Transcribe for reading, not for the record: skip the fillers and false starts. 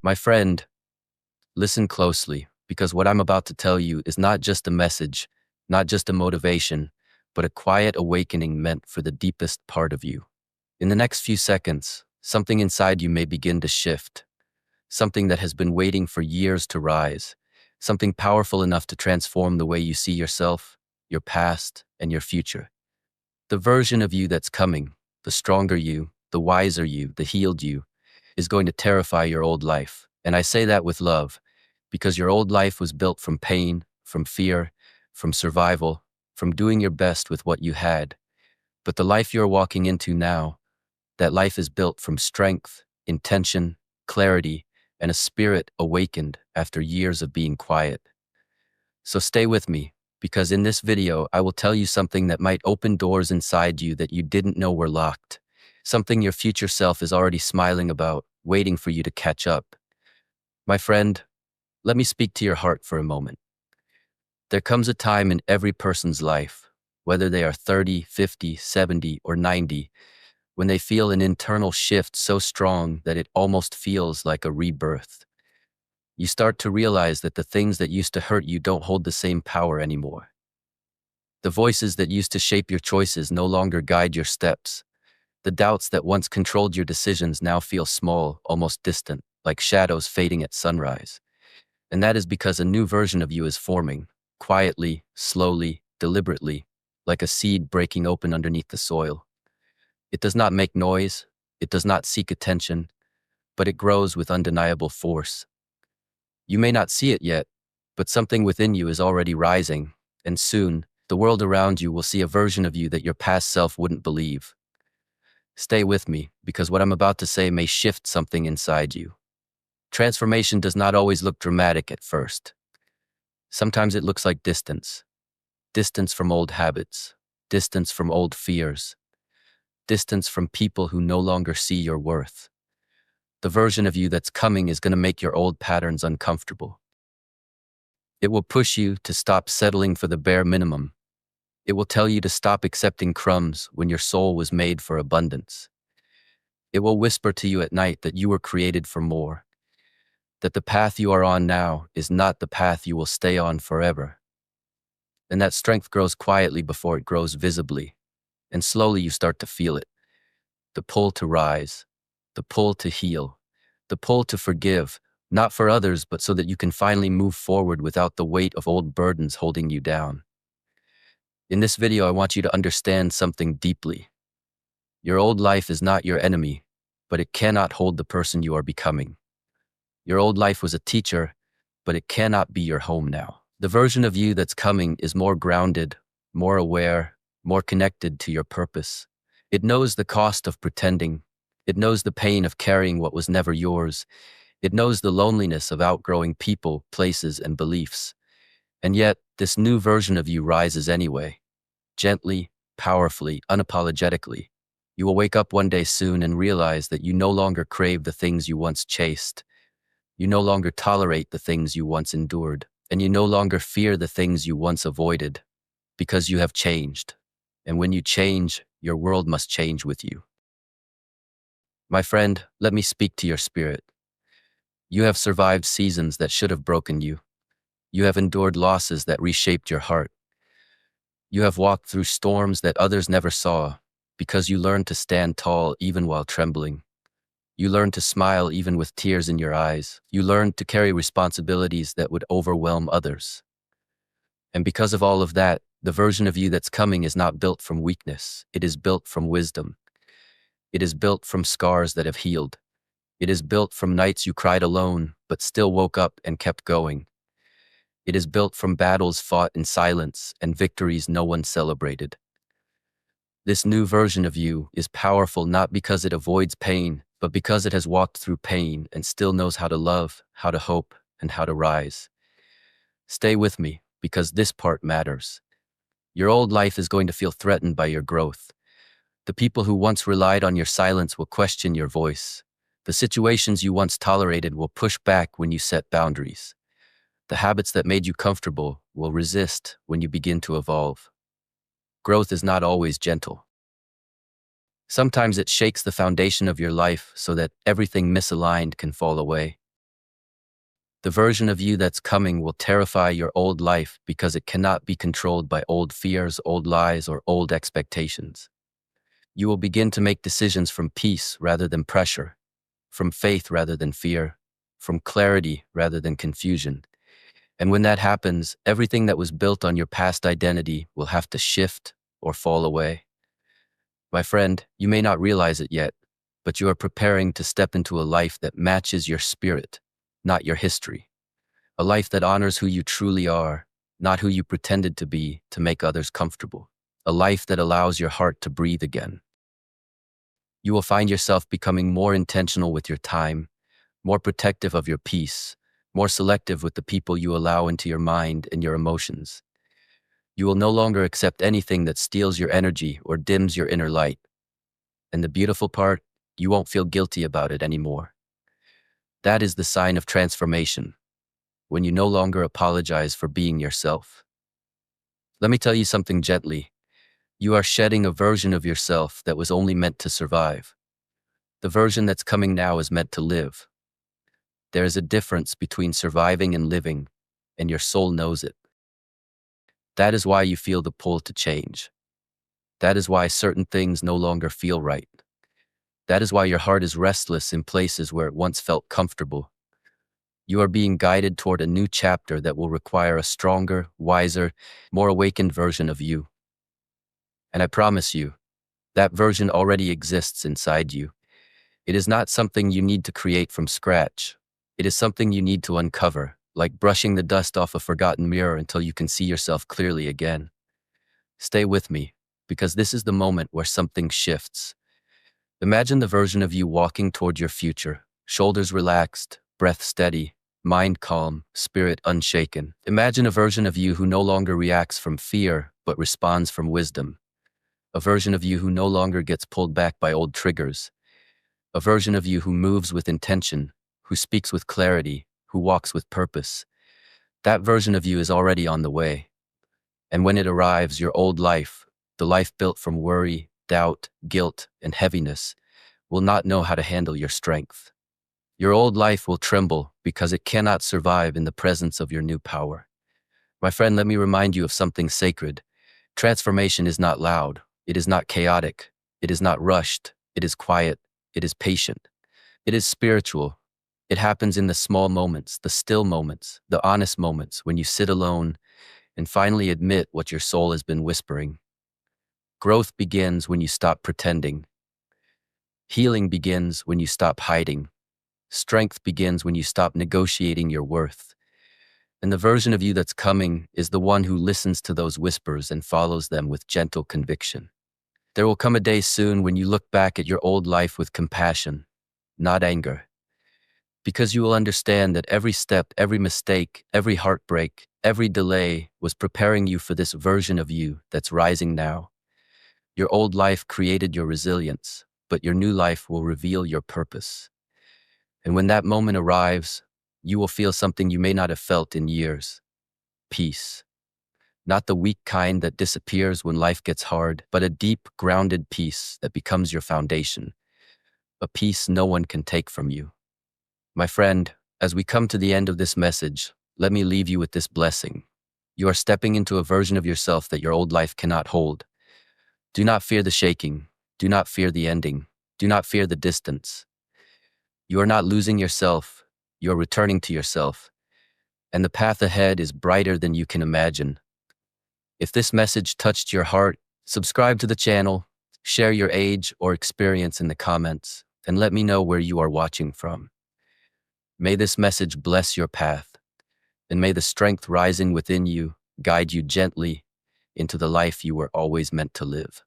My friend, listen closely, because what I'm about to tell you is not just a message, not just a motivation, but a quiet awakening meant for the deepest part of you. In the next few seconds, something inside you may begin to shift, something that has been waiting for years to rise, something powerful enough to transform the way you see yourself, your past, and your future. The version of you that's coming, the stronger you, the wiser you, the healed you, is going to terrify your old life. And I say that with love, because your old life was built from pain, from fear, from survival, from doing your best with what you had. But the life you're walking into now, that life is built from strength, intention, clarity, and a spirit awakened after years of being quiet. So stay with me, because in this video, I will tell you something that might open doors inside you that you didn't know were locked. Something your future self is already smiling about, waiting for you to catch up. My friend, let me speak to your heart for a moment. There comes a time in every person's life, whether they are 30, 50, 70, or 90, when they feel an internal shift so strong that it almost feels like a rebirth. You start to realize that the things that used to hurt you don't hold the same power anymore. The voices that used to shape your choices no longer guide your steps. The doubts that once controlled your decisions now feel small, almost distant, like shadows fading at sunrise. And that is because a new version of you is forming, quietly, slowly, deliberately, like a seed breaking open underneath the soil. It does not make noise, it does not seek attention, but it grows with undeniable force. You may not see it yet, but something within you is already rising, and soon, the world around you will see a version of you that your past self wouldn't believe. Stay with me, because what I'm about to say may shift something inside you. Transformation does not always look dramatic at first. Sometimes it looks like distance. Distance from old habits, distance from old fears, distance from people who no longer see your worth. The version of you that's coming is going to make your old patterns uncomfortable. It will push you to stop settling for the bare minimum. It will tell you to stop accepting crumbs when your soul was made for abundance. It will whisper to you at night that you were created for more, that the path you are on now is not the path you will stay on forever. And that strength grows quietly before it grows visibly, and slowly you start to feel it. The pull to rise, the pull to heal, the pull to forgive, not for others, but so that you can finally move forward without the weight of old burdens holding you down. In this video, I want you to understand something deeply. Your old life is not your enemy, but it cannot hold the person you are becoming. Your old life was a teacher, but it cannot be your home now. The version of you that's coming is more grounded, more aware, more connected to your purpose. It knows the cost of pretending. It knows the pain of carrying what was never yours. It knows the loneliness of outgrowing people, places, and beliefs. And yet, this new version of you rises anyway. Gently, powerfully, unapologetically. You will wake up one day soon and realize that you no longer crave the things you once chased. You no longer tolerate the things you once endured. And you no longer fear the things you once avoided. Because you have changed. And when you change, your world must change with you. My friend, let me speak to your spirit. You have survived seasons that should have broken you. You have endured losses that reshaped your heart. You have walked through storms that others never saw, because you learned to stand tall even while trembling. You learned to smile even with tears in your eyes. You learned to carry responsibilities that would overwhelm others. And because of all of that, the version of you that's coming is not built from weakness. It is built from wisdom. It is built from scars that have healed. It is built from nights you cried alone, but still woke up and kept going. It is built from battles fought in silence and victories no one celebrated. This new version of you is powerful not because it avoids pain, but because it has walked through pain and still knows how to love, how to hope, and how to rise. Stay with me, because this part matters. Your old life is going to feel threatened by your growth. The people who once relied on your silence will question your voice. The situations you once tolerated will push back when you set boundaries. The habits that made you comfortable will resist when you begin to evolve. Growth is not always gentle. Sometimes it shakes the foundation of your life so that everything misaligned can fall away. The version of you that's coming will terrify your old life because it cannot be controlled by old fears, old lies, or old expectations. You will begin to make decisions from peace rather than pressure, from faith rather than fear, from clarity rather than confusion. And when that happens, everything that was built on your past identity will have to shift or fall away. My friend, you may not realize it yet, but you are preparing to step into a life that matches your spirit, not your history. A life that honors who you truly are, not who you pretended to be to make others comfortable. A life that allows your heart to breathe again. You will find yourself becoming more intentional with your time, more protective of your peace, more selective with the people you allow into your mind and your emotions. You will no longer accept anything that steals your energy or dims your inner light. And the beautiful part, you won't feel guilty about it anymore. That is the sign of transformation, when you no longer apologize for being yourself. Let me tell you something gently. You are shedding a version of yourself that was only meant to survive. The version that's coming now is meant to live. There is a difference between surviving and living, and your soul knows it. That is why you feel the pull to change. That is why certain things no longer feel right. That is why your heart is restless in places where it once felt comfortable. You are being guided toward a new chapter that will require a stronger, wiser, more awakened version of you. And I promise you, that version already exists inside you. It is not something you need to create from scratch. It is something you need to uncover, like brushing the dust off a forgotten mirror until you can see yourself clearly again. Stay with me, because this is the moment where something shifts. Imagine the version of you walking toward your future, shoulders relaxed, breath steady, mind calm, spirit unshaken. Imagine a version of you who no longer reacts from fear, but responds from wisdom. A version of you who no longer gets pulled back by old triggers. A version of you who moves with intention, who speaks with clarity, who walks with purpose. That version of you is already on the way. And when it arrives, your old life, the life built from worry, doubt, guilt, and heaviness, will not know how to handle your strength. Your old life will tremble because it cannot survive in the presence of your new power. My friend, let me remind you of something sacred. Transformation is not loud. It is not chaotic. It is not rushed. It is quiet. It is patient. It is spiritual. It happens in the small moments, the still moments, the honest moments when you sit alone and finally admit what your soul has been whispering. Growth begins when you stop pretending. Healing begins when you stop hiding. Strength begins when you stop negotiating your worth. And the version of you that's coming is the one who listens to those whispers and follows them with gentle conviction. There will come a day soon when you look back at your old life with compassion, not anger. Because you will understand that every step, every mistake, every heartbreak, every delay was preparing you for this version of you that's rising now. Your old life created your resilience, but your new life will reveal your purpose. And when that moment arrives, you will feel something you may not have felt in years. Peace. Not the weak kind that disappears when life gets hard, but a deep, grounded peace that becomes your foundation. A peace no one can take from you. My friend, as we come to the end of this message, let me leave you with this blessing. You are stepping into a version of yourself that your old life cannot hold. Do not fear the shaking. Do not fear the ending. Do not fear the distance. You are not losing yourself. You are returning to yourself. And the path ahead is brighter than you can imagine. If this message touched your heart, subscribe to the channel, share your age or experience in the comments, and let me know where you are watching from. May this message bless your path, and may the strength rising within you guide you gently into the life you were always meant to live.